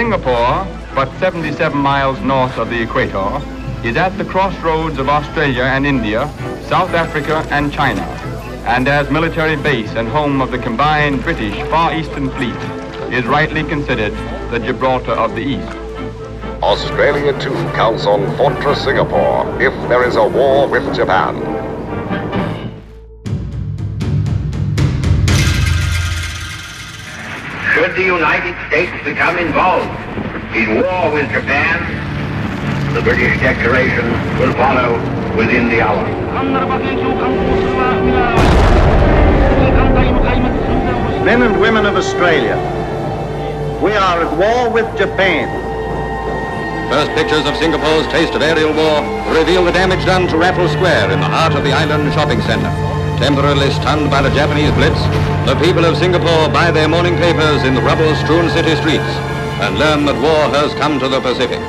Singapore, but 77 miles north of the equator, is at the crossroads of Australia and India, South Africa and China, and as military base and home of the combined British Far Eastern Fleet, is rightly considered the Gibraltar of the East. Australia too counts on Fortress Singapore if there is a war with Japan. Should the United States become involved in war with Japan, the British declaration will follow within the hour. Men and women of Australia, we are at war with Japan. First pictures of Singapore's taste of aerial war reveal the damage done to Raffles Square in the heart of the island shopping centre. Temporarily stunned by the Japanese blitz, the people of Singapore buy their morning papers in the rubble-strewn city streets and learn that war has come to the Pacific.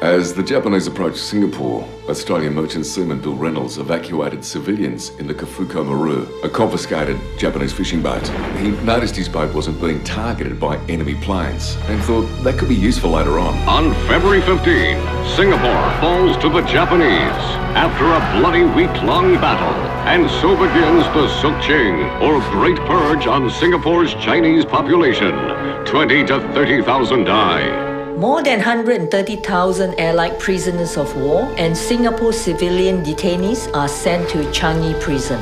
As the Japanese approached Singapore, Australian merchant seaman Bill Reynolds evacuated civilians in the Kafuko Maru, a confiscated Japanese fishing boat. He noticed his boat wasn't being targeted by enemy planes and thought that could be useful later on. On February 15, Singapore falls to the Japanese after a bloody week-long battle. And so begins the Sukching, or Great Purge on Singapore's Chinese population. 20 to 30,000 die. More than 130,000 Allied prisoners of war and Singapore civilian detainees are sent to Changi Prison.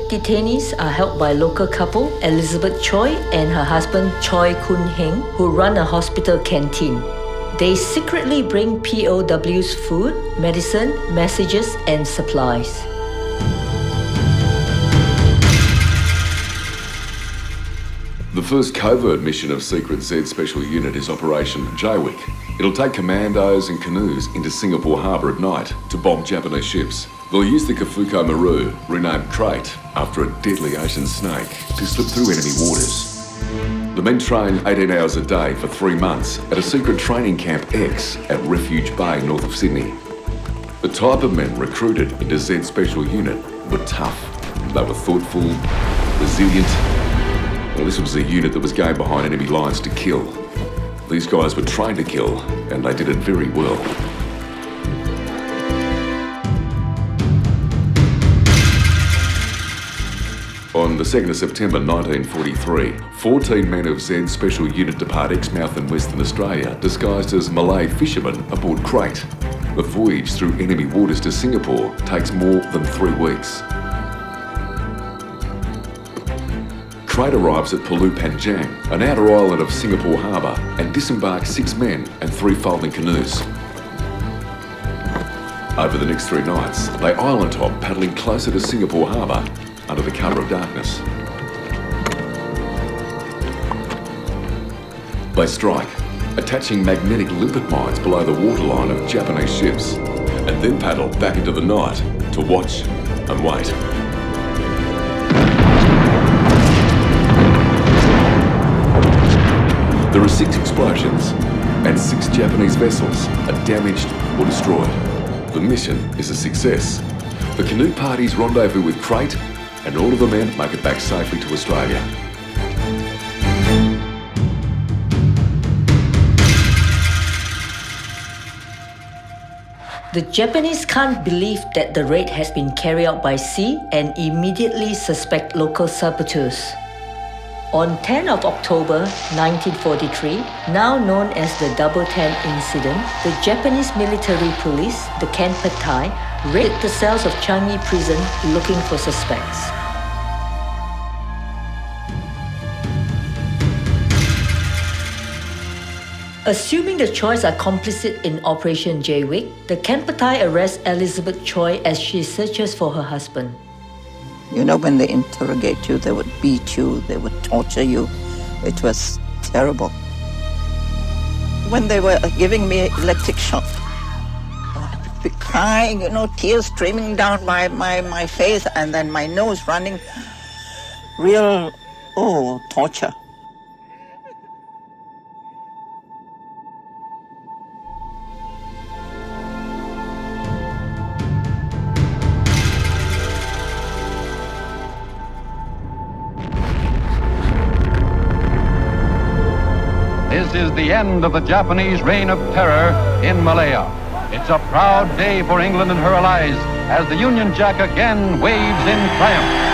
Detainees are held by local couple Elizabeth Choi and her husband Choi Kun Heng, who run a hospital canteen. They secretly bring POWs food, medicine, messages and supplies. The first covert mission of Secret Z Special Unit is Operation Jaywick. It'll take commandos and canoes into Singapore Harbour at night to bomb Japanese ships. They'll use the Kafuko Maru, renamed Crate after a deadly ocean snake, to slip through enemy waters. The men train 18 hours a day for 3 months at a secret training camp X at Refuge Bay north of Sydney. The type of men recruited into Z Special Unit were tough. They were thoughtful, resilient. Well, this was the unit that was going behind enemy lines to kill. These guys were trained to kill, and they did it very well. On the 2nd of September 1943, 14 men of Z Special Unit depart Exmouth in Western Australia, disguised as Malay fishermen aboard Crate. The voyage through enemy waters to Singapore takes more than 3 weeks. Crate arrives at Pulau Panjang, an outer island of Singapore Harbour, and disembarks 6 men and 3 folding canoes. Over the next 3 nights, they island hop, paddling closer to Singapore Harbour under the cover of darkness. They strike, attaching magnetic limpet mines below the waterline of Japanese ships, and then paddle back into the night to watch and wait. There are 6 explosions, and 6 Japanese vessels are damaged or destroyed. The mission is a success. The canoe parties rendezvous with Crate, and all of the men make it back safely to Australia. The Japanese can't believe that the raid has been carried out by sea and immediately suspect local saboteurs. On 10 of October 1943, now known as the Double Ten Incident, the Japanese military police, the Kanpatai, raided the cells of Changi Prison looking for suspects. Assuming the Chois are complicit in Operation Jaywick, the Kanpatai arrest Elizabeth Choi as she searches for her husband. You know, when they interrogate you, they would beat you, they would torture you. It was terrible. When they were giving me electric shock, I'd be crying, you know, tears streaming down my face, and then my nose running. Real, torture. This is the end of the Japanese reign of terror in Malaya. It's a proud day for England and her allies as the Union Jack again waves in triumph.